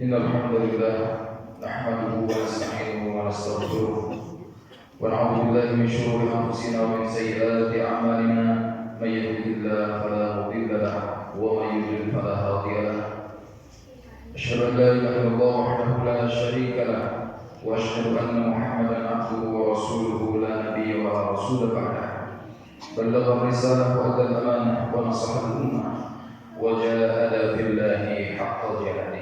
إن الحمد لله نحمده ونستعينه ونستغفره ونعوذ بالله من شرور أنفسنا ومن سيئات أعمالنا من يهده الله فلا مضل له ومن يضلل فلا هادي له أشهد أن لا إله إلا الله وحده لا شريك له وأشهد أن محمدا عبده ورسوله لا نبي ولا رسول بعده بلغ الرسالة وأدى الأمانة ونصح الأمة وجاهد في الله حق جهاده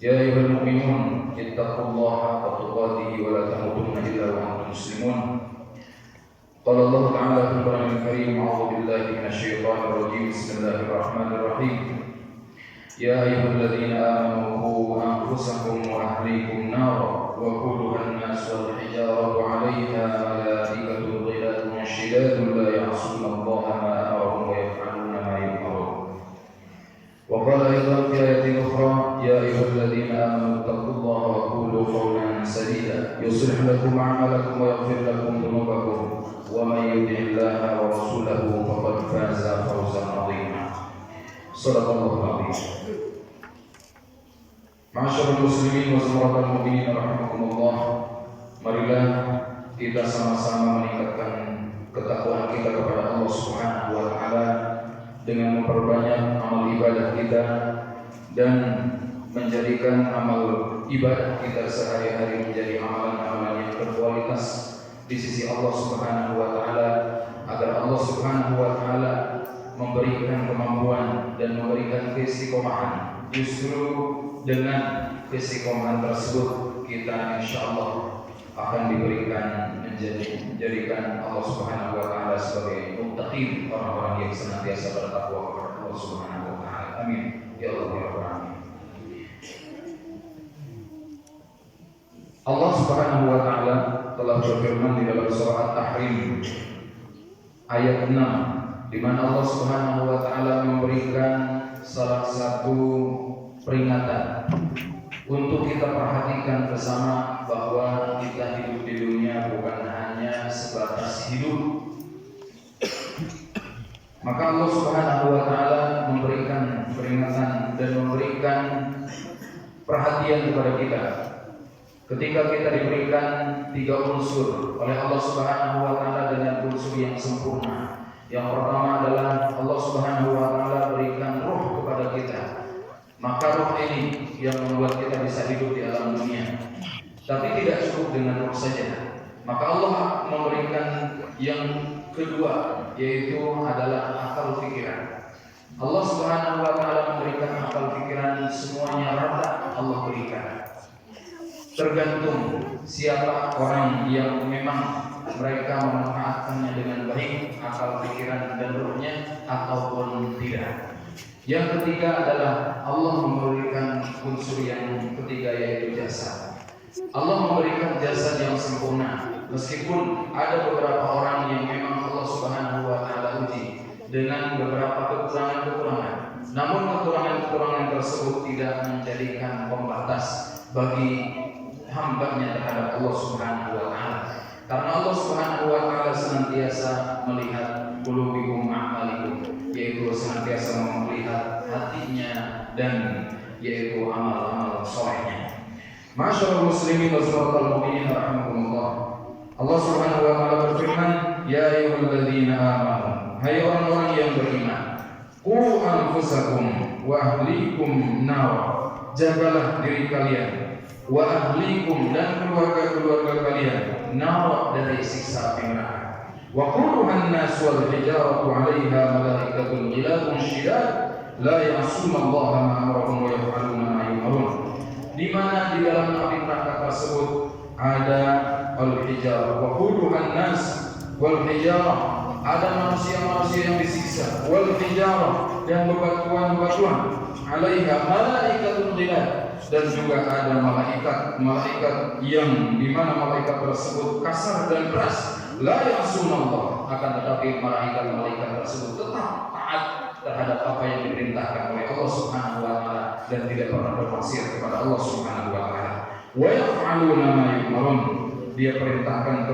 يا أيها المؤمنون اتقوا الله حق تقاته ولا تموتن إلا وأنتم مسلمون قال الله تعالى في القرآن الكريم أعوذ بالله من الشيطان الرجيم بسم الله الرحمن الرحيم يا أيها الذين آمنوا قوا أنفسكم وأهليكم نارا وقودها الناس والحجارة عليها ملائكة غلاظ شداد لا يعصون الله ما أمرهم ويفعلون ما يؤمرون وقال أيضا في آية أخرى يا أيها الذين آمنوا اتقوا الله وقولوا قولا سديدا يصلح لكم أعمالكم ويغفر لكم ذنوبكم ومن يطع الله ورسوله فقد فاز فوزا عظيما صدق الله العظيم. Ma'asyiral muslimin wa zumratal mu'minin rahimakumullah. Marilah kita sama-sama meningkatkan ketakwaan kita kepada Allah Subhanahu wa taala dengan memperbanyak amal ibadah kita dan menjadikan amal ibadah kita sehari-hari menjadi amalan-amalan yang berkualitas di sisi Allah Subhanahu wa taala, agar Allah Subhanahu wa taala memberikan kemampuan dan memberikan keistiqomahan. Justru dengan keistiqomahan tersebut kita insyaallah akan menjadikan Allah Subhanahu wa taala sebagai muttaqin, orang-orang yang senantiasa bertakwa kepada Allah Subhanahu wa taala. Amin ya Allah ya rabbal alamin. Allah Subhanahu wa taala telah berfirman di dalam surah At-Tahrim ayat 6, di mana Allah Subhanahu wa taala memberikan salah satu peringatan untuk kita perhatikan bersama bahwa kita hidup di dunia bukan hanya sebatas hidup. Maka Allah Subhanahu wa taala memberikan peringatan dan memberikan perhatian kepada kita ketika kita diberikan 3 unsur oleh Allah Subhanahu wa taala dengan unsur yang sempurna. Yang pertama adalah Allah Subhanahu wa taala berikan ruh kepada kita. Maka ruh ini yang membuat kita bisa hidup di alam dunia. Tapi tidak cukup dengan ruh saja. Maka Allah memberikan yang kedua, yaitu adalah akal pikiran. Allah Subhanahu wa taala memberikan akal pikiran, semuanya rata Allah berikan. Tergantung siapa orang yang memang mereka memanfaatkannya dengan baik, akal pikiran dan ruhnya, ataupun tidak. Yang ketiga adalah Allah memberikan unsur yang ketiga, yaitu jasad. Allah memberikan jasad yang sempurna. Meskipun ada beberapa orang yang memang Allah Subhanahu wa taala uji dengan beberapa kekurangan-kekurangan, namun kekurangan-kekurangan tersebut tidak menjadikan pembatas bagi hambanya terhadap Allah Subhanahu wa taala. Karena Allah Subhanahu wa taala senantiasa melihat qulubikum a'malikum, yaitu senantiasa melihat hatinya dan yaitu amal-amal solehnya. Ma'asyiral muslimin wa zumratal mu'minin rahimakumullah. Allah Subhanahu wa taala berfirman, ya ayyuhalladzina amanu, hai orang-orang yang beriman, qu anfusakum wa ahlikum nar, jagalah diri kalian, wa ahlikum dan keluarga-keluarga kalian, nar, dari siksa api neraka. Wa quruhan nas wal hijaratu 'alaiha malaikatun ghilazun shidad la ya'suna Allah ma amarahum wa yaf'aluna ma yu'marun. Di mana di dalam api neraka tersebut ada al-hijarah, wa quruhan nas wal hijarah, ada manusia-manusia yang disiksa, wal hijarah, dan bebatuan-bebatuan, 'alaiha malaikatun ghilaz, dan juga ada malaikat yang di mana malaikat tersebut kasar dan keras. La ya'sunallah, akan tetapi malaikat tersebut tetap taat terhadap apa yang diperintahkan oleh Allah Subhanahu wa taala dan tidak pernah bermaksiat kepada Allah Subhanahu wa taala. Wa yaf'aluna ma yu'marun, dia perintahkan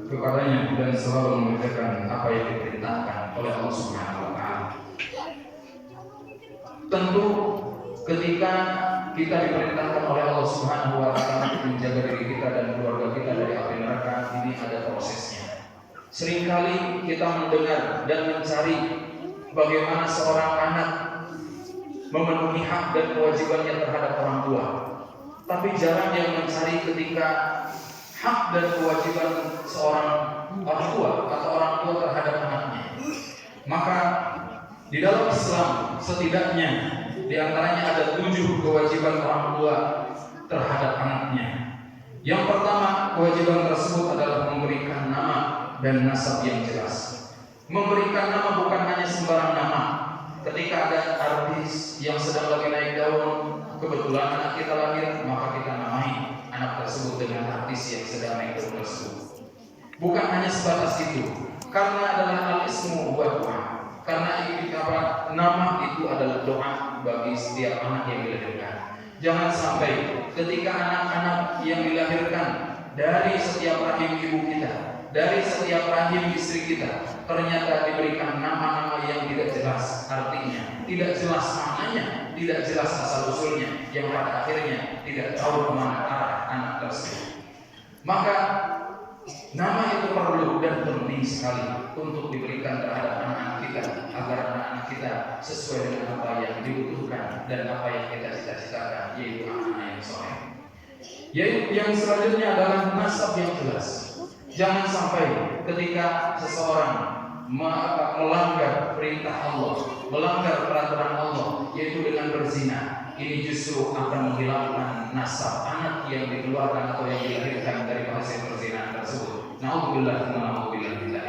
kepadanya dan selalu mengerjakan apa yang diperintahkan oleh Allah Subhanahu wa taala. Tentu ketika kita diperintahkan oleh Allah Subhanahu wa taala untuk menjaga diri kita dan keluarga kita dari api neraka, ini ada prosesnya. Seringkali kita mendengar dan mencari bagaimana seorang anak memenuhi hak dan kewajibannya terhadap orang tua, tapi jarang yang mencari ketika hak dan kewajiban seorang orang tua atau orang tua terhadap anaknya. Maka di dalam Islam setidaknya di antaranya ada 7 kewajiban orang tua terhadap anaknya. Yang pertama, kewajiban tersebut adalah memberikan nama dan nasab yang jelas. Memberikan nama bukan hanya sembarang nama. Ketika ada artis yang sedang lagi naik daun, kebetulan anak kita lahir, maka kita namai anak tersebut dengan artis yang sedang naik daun tersebut. Bukan hanya sebatas itu, karena adalah al-ismu wa du'a. Karena nama itu adalah doa bagi setiap anak yang dilahirkan. Jangan sampai ketika anak-anak yang dilahirkan dari setiap rahim ibu kita, dari setiap rahim istri kita, ternyata diberikan nama-nama yang tidak jelas artinya, tidak jelas maknanya, tidak jelas asal usulnya, yang pada akhirnya tidak tahu kemana arah anak tersebut. Maka nama itu perlu dan penting sekali untuk diberikan terhadap anak-anak kita, agar anak-anak kita sesuai dengan apa yang dibutuhkan dan apa yang kita cita-citakan, yaitu anak-anak yang soleh. Yang selanjutnya adalah nasab yang jelas. Jangan sampai ketika seseorang melanggar perintah Allah, melanggar peraturan Allah, yaitu dengan berzina, ini justru akan menghilangkan nasab anak yang dikeluarkan atau yang dilahirkan dari hasil perzinahan tersebut. Na'udzubillah wa na'udzubillah.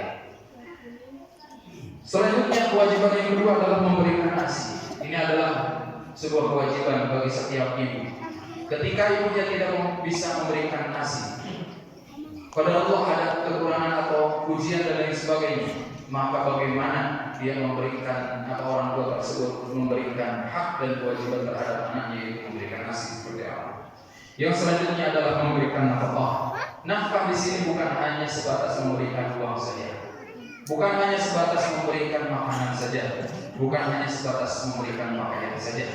Selanjutnya, kewajiban yang kedua adalah memberikan ASI. Ini adalah sebuah kewajiban bagi setiap ibu. Ketika ibunya tidak bisa memberikan ASI, pada Allah ada kekurangan atau ujian dan lain sebagainya, maka bagaimana dia memberikan atau orang tua tersebut memberikan hak dan kewajiban terhadap anaknya, yaitu memberikan ASI seperti apa? Yang selanjutnya adalah memberikan nafkah. Nafkah di sini bukan hanya sebatas memberikan uang saja, bukan hanya sebatas memberikan makanan saja, bukan hanya sebatas memberikan pakaian saja,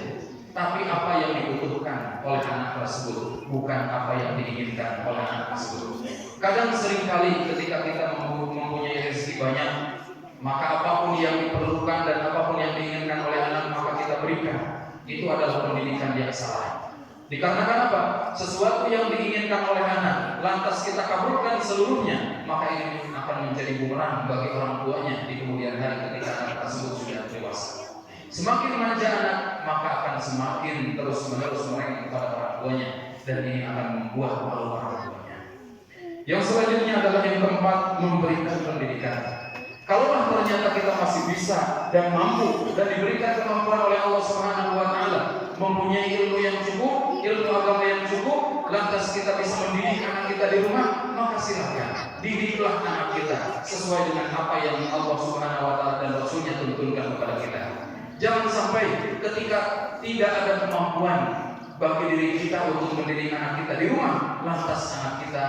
tapi apa yang dibutuhkan oleh anak tersebut, bukan apa yang diinginkan oleh anak tersebut. Kadang seringkali ketika kita mempunyai rezeki banyak, maka apapun yang diperlukan dan apapun yang diinginkan oleh anak, maka kita berikan. Itu adalah pendidikan yang salah. Dikarenakan apa? Sesuatu yang diinginkan oleh anak, lantas kita kabulkan seluruhnya, maka ini akan menjadi bumerang bagi orang tuanya di kemudian hari ketika anak tersebut sudah dewasa. Semakin manja anak, maka akan semakin terus-menerus merengek kepada orang tuanya, dan ini akan membuat malu orang tuanya. Yang selanjutnya adalah yang keempat, memberikan pendidikan. Kalaulah ternyata kita masih bisa dan mampu dan diberikan kemampuan oleh Allah Subhanahu wa taala, mempunyai ilmu yang cukup, ilmu agama yang cukup, lantas kita bisa mendidik anak kita di rumah, maka silakan didiklah anak kita sesuai dengan apa yang Allah Subhanahu wa taala dan Rasulnya tuntunkan kepada kita. Jangan sampai ketika tidak ada kemampuan bagi diri kita untuk mendidik anak kita di rumah, lantas anak kita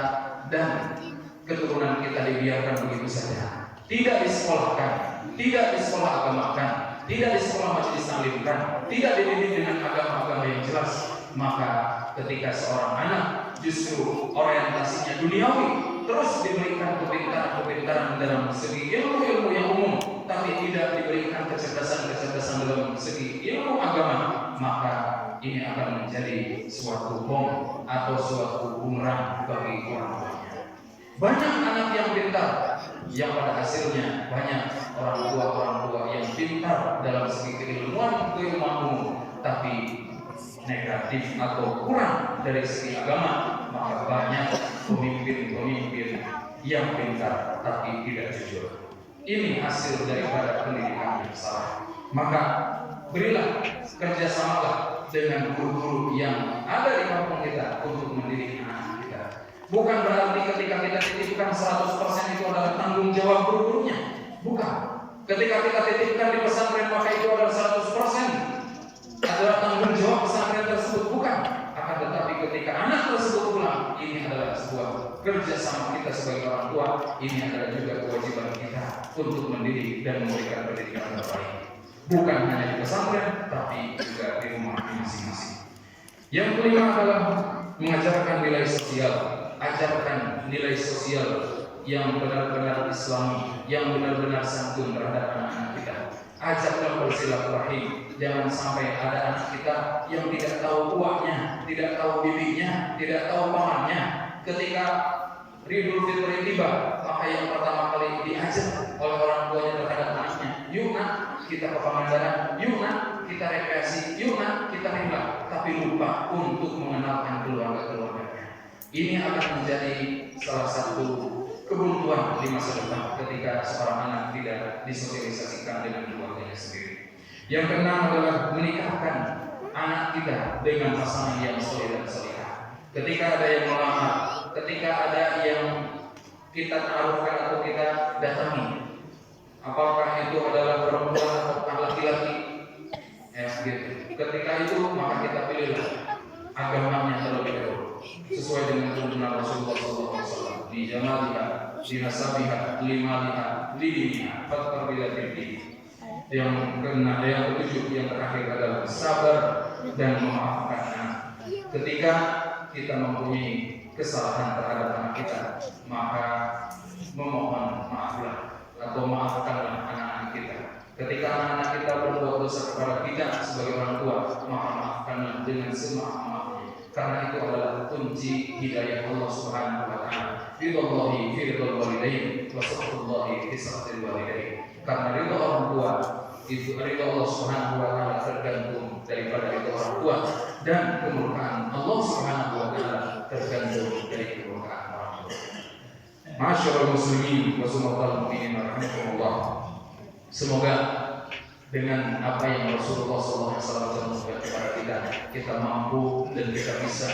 dan keturunan kita dibiarkan begitu saja. Tidak disekolahkan, tidak disekolah agamakan, tidak disekolah majelis taklimkan, tidak dididik dengan agama-agama yang jelas, maka ketika seorang anak justru orientasinya duniawi, terus diberikan kepintaran-kepintaran dalam segi ilmu-ilmu yang umum, tapi tidak diberikan kecerdasan-kecerdasan dalam segi ilmu agama, maka ini akan menjadi suatu bom atau suatu bumerang bagi orang tuanya. Banyak anak yang pintar, yang pada hasilnya banyak orang tua yang pintar dalam segi keilmuan umum, tapi negatif atau kurang dari segi agama, maka banyak pemimpin-pemimpin yang pintar tapi tidak jujur. Ini hasil daripada pendidikan yang salah. Maka berilah, kerjasamalah dengan guru-guru yang ada di kampung kita untuk mendidik anak kita. Bukan berarti ketika kita titipkan 100% itu adalah tanggung jawab guru-gurunya. Bukan. Ketika kita titipkan di pesantren maka itu adalah 100% adalah tanggung jawab pesantren tersebut. Bukan. Akan tetapi ketika anak tersebut pulang, ini adalah sebuah kerjasama kita sebagai orang tua. Ini adalah juga kewajiban kita untuk mendidik dan memberikan pendidikan yang terbaik. bukan hanya di pesantren, tapi juga di rumah masing-masing. Yang kelima adalah mengajarkan nilai sosial. Ajarkan nilai sosial yang benar-benar Islami, yang benar-benar santun terhadap anak-anak kita. Ajaklah bersilaturahim. Jangan sampai ada anak kita yang tidak tahu uaknya, tidak tahu bibinya, tidak tahu pamannya. Ketika Idul Fitri tiba, maka yang pertama kali diajar oleh orang tuanya terhadap anaknya, yuk nak kita ke Pangandaran, yuk nak kita rekreasi, yuk nak kita rimba, tapi lupa untuk mengenalkan keluarga-keluarganya. Ini akan menjadi salah satu kebuntuan di masa depan ketika seorang anak tidak disosialisasikan dengan keluarganya sendiri. Yang keenam adalah menikahkan anak kita dengan pasangan yang soleh dan solehah. Ketika ada yang melamar, ketika ada yang kita taruhkan atau kita datangi, apakah itu adalah perempuan atau laki-laki, gitu. Ketika itu maka kita pilihlah agamanya terlebih dahulu sesuai dengan tuntunan Rasulullah SAW. Di jamaliha, di nasabiha, limaliha, lidiniha, fatkar bilatil dini. Yang ketujuh, yang terakhir adalah sabar dan memaafkan. Ketika kita mempunyai kesalahan terhadap anak kita, maka memohon maaflah atau maafkanlah anak-anak kita. Ketika anak-anak kita berbuat dosa kepada kita sebagai orang tua, maka maafkanlah dengan semaaf-maafnya. Karena itu adalah kunci hidayah Allah Subhanahu wa taala. Ridwallahi fi ridwal walidain wa sakhutullahi fi sakhatil walidain. Karena ridha orang tua itu, ridha Allah Subhanahu wa taala tergantung daripada ridha orang tua, dan kemurkaan Allah Subhanahu wa taala tergantung dari kemurkaan orang tua. Masyaallah muslimin wa sunnal mu'minin rahimakumullah. Semoga dengan apa yang Rasulullah SAW sampaikan kepada kita mampu dan kita bisa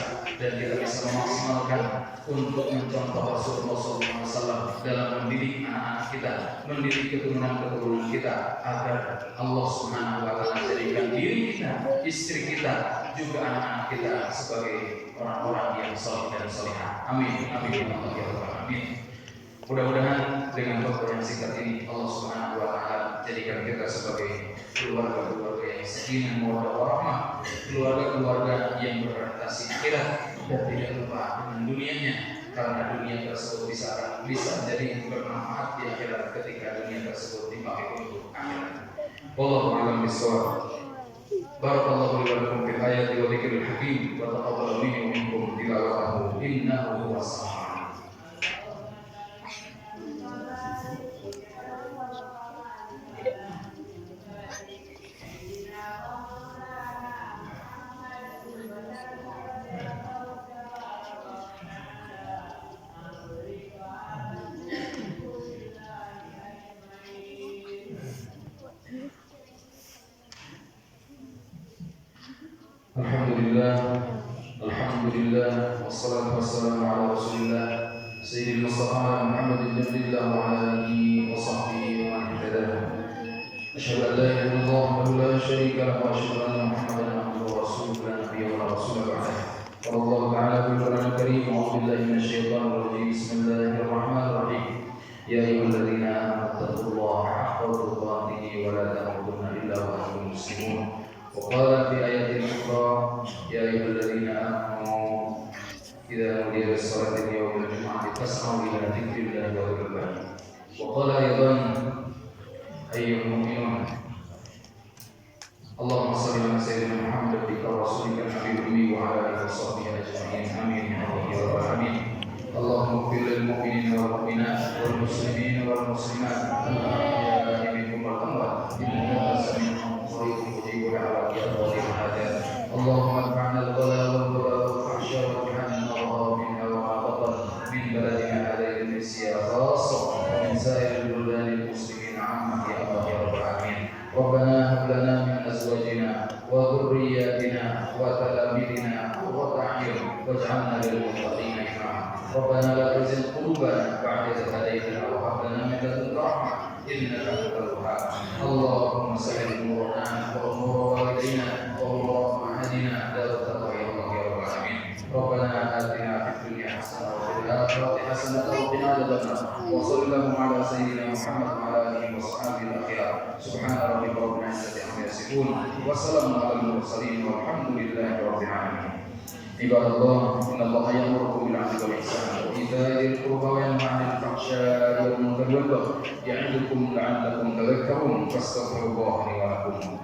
memaksimalkan untuk mencontoh Rasulullah SAW dalam mendidik anak-anak kita, mendidik keturunan-keturunan kita, agar Allah Subhanahu wa taala jadikan diri kita, istri kita, juga anak-anak kita sebagai orang-orang yang saleh dan salehah. Amin. Amin. Amin. Mudah-mudahan dengan khutbah yang singkat ini Allah Subhanahu wa taala jadikan kita sebagai keluarga-keluarga yang sakinah mawaddah warahmah, keluarga-keluarga yang berorientasi akhirat dan tidak lupa dengan dunianya, karena dunia tersebut bisa jadi bermanfaat di akhirat ketika dunia tersebut dipakai untuk akhirat. Wallahu a'lam bishawab. Barakallahu li wa lakum fil ayati wa dzikril hakim wa taqabbal minni wa minkum tilawatahu innahu huwas sami'ul. Alhamdulillah wassalatu wassalamu ala Rasulillah Sayyidil Mustafa Muhammadin Nabiillah wa ala alihi wa sahbihi wa man ihtada. Asyhadu an la ilaha illallah wa la syarika lahu wa asyhadu anna Muhammadan abduhu wa rasuluhu la nabiyya wa la rasula ba'dahu. Qala Allah ta'ala fil Qur'anil Karim, a'udzu billahi minasy syaithanir rajim. Bismillahirrahmanirrahim. Ya ayyuhalladzina amanu taqullaha haqqa tuqatih wa la tamutunna illa wa antum muslimun. وقال في آية أخرى يا أيها الذين آمنوا إذا نودي للصلاة يوم الجمعة فاسعوا إلى ذكر الله وذكر الله. وقال أيضا أيها المؤمنون اللهم صل على سيدنا محمد عبدك ورسولك النبي الأمي وعلى آله وصحبه أجمعين آمين يا رب العالمين. اللهم اغفر للمؤمنين والمؤمنات والمسلمين والمسلمات الأحياء منهم والأموات إنك سميع قريب مجيب دعوات يا قاضي الحاجات. اللهم ادفعنا الغلا والبلاء والفحشاء واجعلنا الله منها وما بطن من بلدنا هذا إلى النسيا خاصة ومن سائر البلدان المسلمين عامة يا الله يا رب العالمين. ربنا هب لنا من أزواجنا وذرياتنا وتلاميذنا قرة أعين واجعلنا للمتقين إماما. ربنا لا تزغ قلوبنا بعد إذ هديتنا وهب لنا من لدنك رحمة إنك أنت الوهاب. اللهم سهل أمورنا وأمور والدينا وأمور معهدنا دار التقوى يا الله يا رب العالمين. ربنا آتنا في الدنيا حسنة وفي الآخرة حسنة وقنا عذاب النار. وصلى اللهم على سيدنا محمد وعلى آله وصحبه الأخيار. سبحان ربك رب العزة yasifun. Wassalamu ala al-mursalin walhamdulillahi rabbil alamin. Ibadallah, innallaha ya'muru bil 'adli wal ihsani wa ita'i dzil qurba wa yanha 'anil fahsya'i wal munkari wal baghi ya'idukum la'allakum tadhakkarun. Fastaghfirullaha li wa lakum.